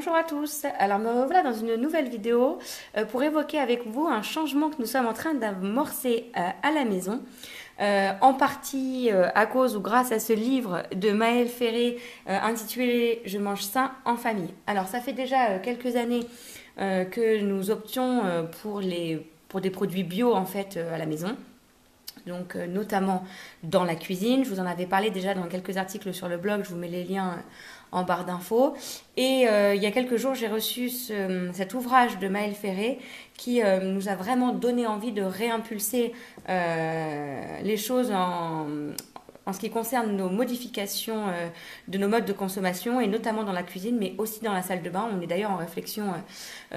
Bonjour à tous, alors me revoilà dans une nouvelle vidéo pour évoquer avec vous un changement que nous sommes en train d'amorcer à la maison, en partie à cause ou grâce à ce livre de Maëlle Ferré intitulé Je mange sain en famille. Alors ça fait déjà quelques années que nous options pour des produits bio en fait à la maison. Donc notamment dans la cuisine. Je vous en avais parlé déjà dans quelques articles sur le blog, je vous mets les liens en barre d'infos. Et il y a quelques jours, j'ai reçu cet ouvrage de Maëlle Ferré qui nous a vraiment donné envie de réimpulser les choses en ce qui concerne nos modifications de nos modes de consommation et notamment dans la cuisine mais aussi dans la salle de bain. On est d'ailleurs en réflexion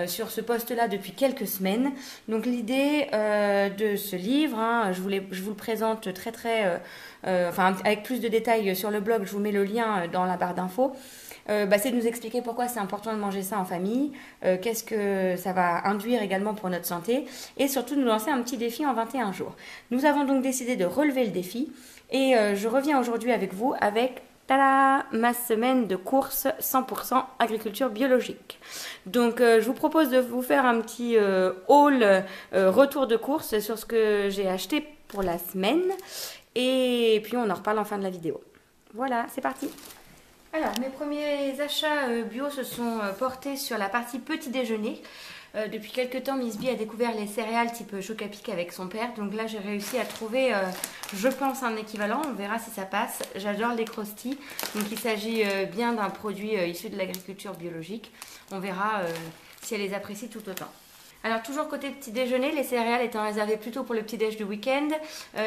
sur ce poste-là depuis quelques semaines. Donc l'idée de ce livre, je vous le présente avec plus de détails sur le blog, je vous mets le lien dans la barre d'infos. C'est de nous expliquer pourquoi c'est important de manger ça en famille, qu'est-ce que ça va induire également pour notre santé et surtout de nous lancer un petit défi en 21 jours. Nous avons donc décidé de relever le défi et je reviens aujourd'hui avec vous avec ma semaine de courses 100% agriculture biologique. Donc je vous propose de vous faire un petit haul retour de courses sur ce que j'ai acheté pour la semaine et puis on en reparle en fin de la vidéo. Voilà, c'est parti. Alors, mes premiers achats bio se sont portés sur la partie petit déjeuner. Depuis quelques temps, Miss B a découvert les céréales type Choc-à-Pic avec son père. Donc là, j'ai réussi à trouver, je pense, un équivalent. On verra si ça passe. J'adore les crostis. Donc il s'agit bien d'un produit issu de l'agriculture biologique. On verra si elle les apprécie tout autant. Alors toujours côté petit déjeuner, les céréales étant réservées plutôt pour le petit déj du week-end.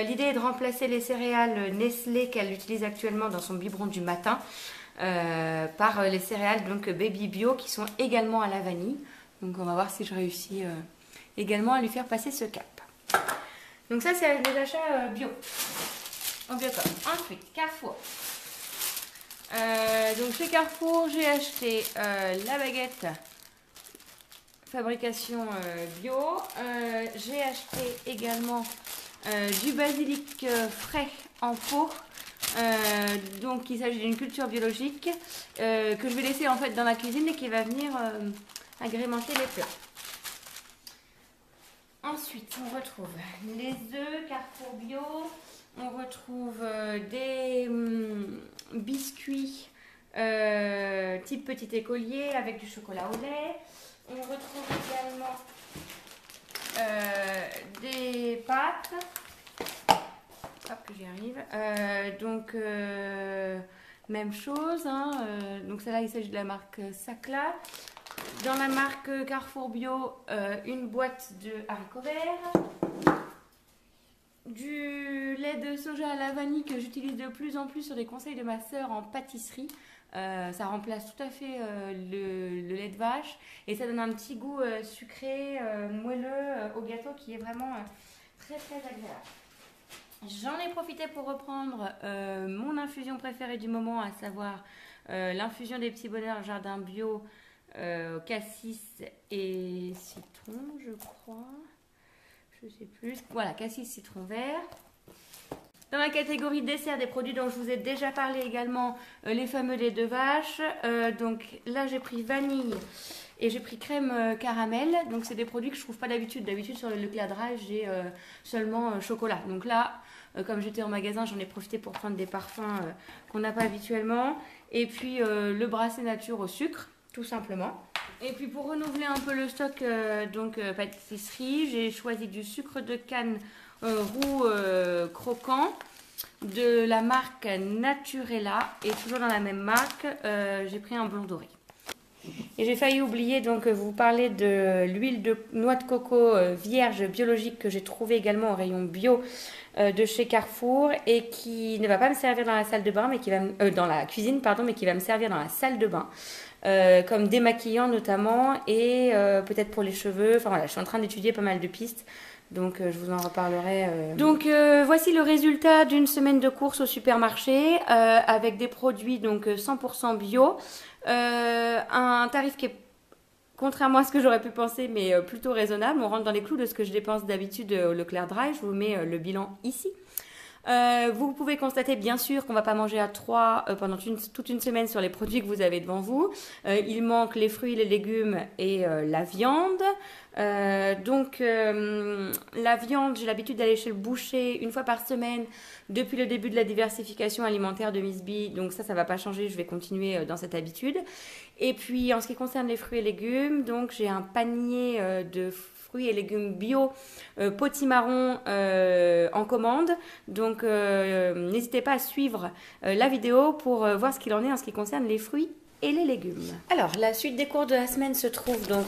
L'idée est de remplacer les céréales Nestlé qu'elle utilise actuellement dans son biberon du matin. Par les céréales donc Baby Bio qui sont également à la vanille. Donc on va voir si je réussis également à lui faire passer ce cap. Donc ça c'est les achats bio. En Biocop. Ensuite Carrefour. Donc chez Carrefour j'ai acheté la baguette fabrication bio. J'ai acheté également du basilic frais en pot. Donc il s'agit d'une culture biologique que je vais laisser en fait dans la cuisine et qui va venir agrémenter les plats. Ensuite on retrouve les œufs Carrefour bio, on retrouve des biscuits type petit écolier avec du chocolat au lait, on retrouve également des pâtes. Hop, que j'y arrive. Même chose. Donc celle-là, il s'agit de la marque Sacla. Dans la marque Carrefour Bio, une boîte de haricots verts. Du lait de soja à la vanille que j'utilise de plus en plus sur des conseils de ma sœur en pâtisserie. Ça remplace tout à fait le lait de vache. Et ça donne un petit goût sucré, moelleux au gâteau qui est vraiment très très agréable. J'en ai profité pour reprendre mon infusion préférée du moment, à savoir l'infusion des petits bonheurs jardin bio cassis et citron, je crois. Je sais plus. Voilà, cassis citron vert. Dans la catégorie dessert, des produits dont je vous ai déjà parlé également, les fameux laits de vache. Donc là, j'ai pris vanille et j'ai pris crème caramel. Donc c'est des produits que je trouve pas d'habitude. D'habitude sur le Leclerc Drive, j'ai seulement chocolat. Donc là, comme j'étais en magasin, j'en ai profité pour prendre des parfums qu'on n'a pas habituellement. Et puis le brassé nature au sucre, tout simplement. Et puis pour renouveler un peu le stock pâtisserie, j'ai choisi du sucre de canne roux croquant de la marque Naturella. Et toujours dans la même marque, j'ai pris un blond doré. Et j'ai failli oublier donc vous parler de l'huile de noix de coco vierge biologique que j'ai trouvée également au rayon bio de chez Carrefour et qui ne va pas me servir dans la salle de bain mais qui va dans la cuisine pardon, mais qui va me servir dans la salle de bain comme démaquillant notamment et peut-être pour les cheveux. Enfin voilà, je suis en train d'étudier pas mal de pistes. Donc je vous en reparlerai. Donc voici le résultat d'une semaine de courses au supermarché avec des produits donc 100% bio. Un tarif qui est, contrairement à ce que j'aurais pu penser, mais plutôt raisonnable. On rentre dans les clous de ce que je dépense d'habitude au Leclerc Drive. Je vous mets le bilan ici. Vous pouvez constater bien sûr qu'on ne va pas manger à trois pendant toute une semaine sur les produits que vous avez devant vous. Il manque les fruits, les légumes et la viande. Donc la viande, j'ai l'habitude d'aller chez le boucher une fois par semaine depuis le début de la diversification alimentaire de Miss B. Donc ça va pas changer, je vais continuer dans cette habitude. Et puis en ce qui concerne les fruits et légumes, donc j'ai un panier de fruits et légumes bio potimarron en commande. Donc n'hésitez pas à suivre la vidéo pour voir ce qu'il en est en ce qui concerne les fruits et les légumes. Alors, la suite des cours de la semaine se trouve donc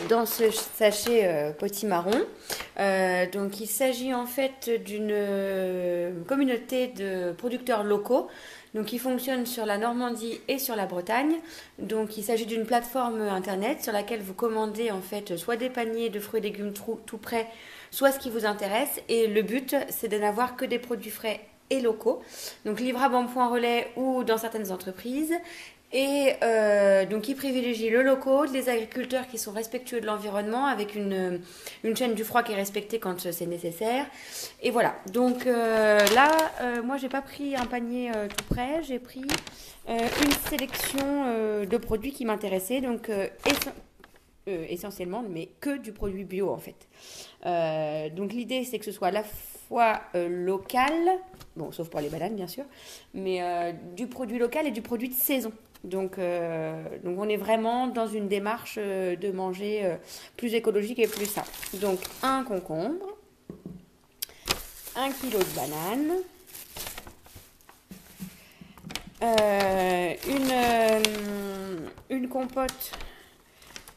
dans ce sachet potimarron. Donc, il s'agit en fait d'une communauté de producteurs locaux. Donc, il fonctionne sur la Normandie et sur la Bretagne. Donc, il s'agit d'une plateforme internet sur laquelle vous commandez en fait soit des paniers de fruits et légumes tout prêts, soit ce qui vous intéresse. Et le but, c'est de n'avoir que des produits frais et locaux. Donc, livrables en point relais ou dans certaines entreprises. Et donc, ils privilégient le local, les agriculteurs qui sont respectueux de l'environnement avec une chaîne du froid qui est respectée quand c'est nécessaire. Et voilà. Donc là, moi, j'ai pas pris un panier tout prêt. J'ai pris une sélection de produits qui m'intéressaient. Donc, essentiellement, mais que du produit bio en fait. Donc, l'idée, c'est que ce soit à la fois local, bon, sauf pour les bananes, bien sûr, mais du produit local et du produit de saison. Donc on est vraiment dans une démarche de manger plus écologique et plus sain. Donc un concombre, 1 kilo de bananes, une compote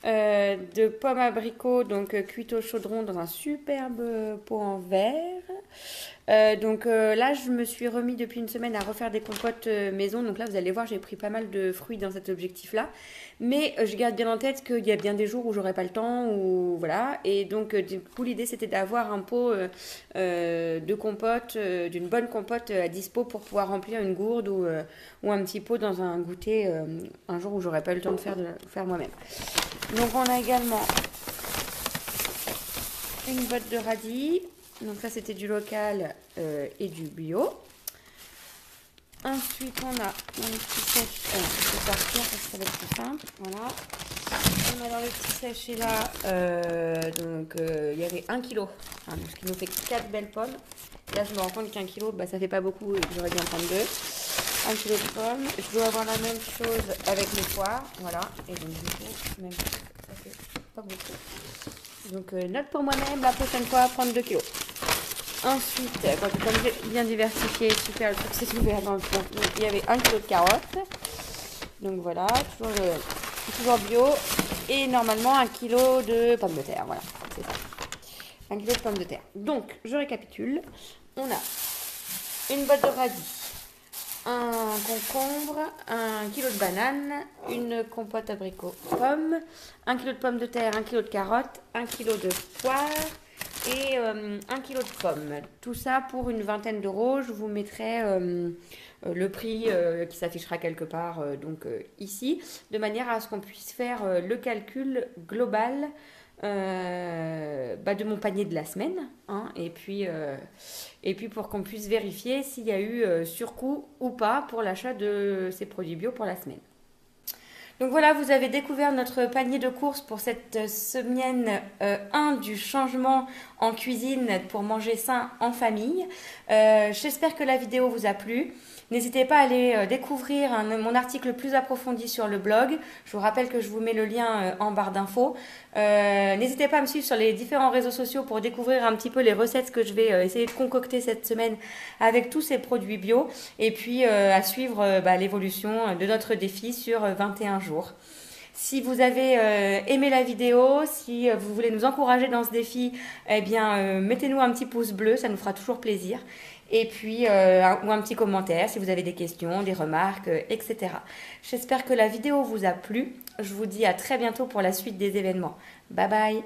de pommes abricots, donc cuite au chaudron dans un superbe pot en verre. Donc là, je me suis remis depuis une semaine à refaire des compotes maison. Donc là, vous allez voir, j'ai pris pas mal de fruits dans cet objectif-là. Mais je garde bien en tête qu'il y a bien des jours où j'aurai pas le temps. Ou voilà. Et donc, du coup, l'idée, c'était d'avoir un pot de compote, d'une bonne compote à dispo pour pouvoir remplir une gourde ou un petit pot dans un goûter un jour où j'aurai pas eu le temps de faire moi-même. Donc, on a également une botte de radis. Donc ça, c'était du local et du bio. Ensuite, on a dans le petit sachet... je vais partir parce que ça va être plus simple. Voilà. On a dans le petit sachet là, donc il y avait 1 kilo. Hein, donc, ce qui nous fait 4 belles pommes. Là, je me rends compte qu'un kilo, bah, ça fait pas beaucoup et que j'aurais bien prendre 2. 1 kilo de pommes. Je dois avoir la même chose avec les poires. Voilà. Et donc, du coup, même ça fait pas beaucoup. Donc, note pour moi-même, la prochaine fois, prendre 2 kilos. Ensuite, comme j'ai bien diversifié, super, le truc s'est ouvert dans le fond. Donc, il y avait 1 kilo de carottes. Donc, voilà, toujours bio. Et normalement, 1 kilo de pommes de terre. Voilà, c'est ça. 1 kilo de pommes de terre. Donc, je récapitule. On a une botte de radis, un concombre, 1 kilo de bananes, une compote abricot pommes, 1 kilo de pommes de terre, 1 kilo de carottes, 1 kilo de poires et 1 kilo de pommes. Tout ça pour une vingtaine d'euros. Je vous mettrai le prix qui s'affichera quelque part ici, de manière à ce qu'on puisse faire le calcul global de mon panier de la semaine, hein, et puis pour qu'on puisse vérifier s'il y a eu surcoût ou pas pour l'achat de ces produits bio pour la semaine. Donc voilà, vous avez découvert notre panier de courses pour cette semaine 1 du changement en cuisine pour manger sain en famille. J'espère que la vidéo vous a plu. N'hésitez pas à aller découvrir mon article plus approfondi sur le blog. Je vous rappelle que je vous mets le lien en barre d'infos. N'hésitez pas à me suivre sur les différents réseaux sociaux pour découvrir un petit peu les recettes que je vais essayer de concocter cette semaine avec tous ces produits bio. Et puis à suivre l'évolution de notre défi sur 21 jours. Si vous avez aimé la vidéo, si vous voulez nous encourager dans ce défi, eh bien, mettez-nous un petit pouce bleu, ça nous fera toujours plaisir. Et puis, ou un petit commentaire si vous avez des questions, des remarques, etc. J'espère que la vidéo vous a plu. Je vous dis à très bientôt pour la suite des événements. Bye bye!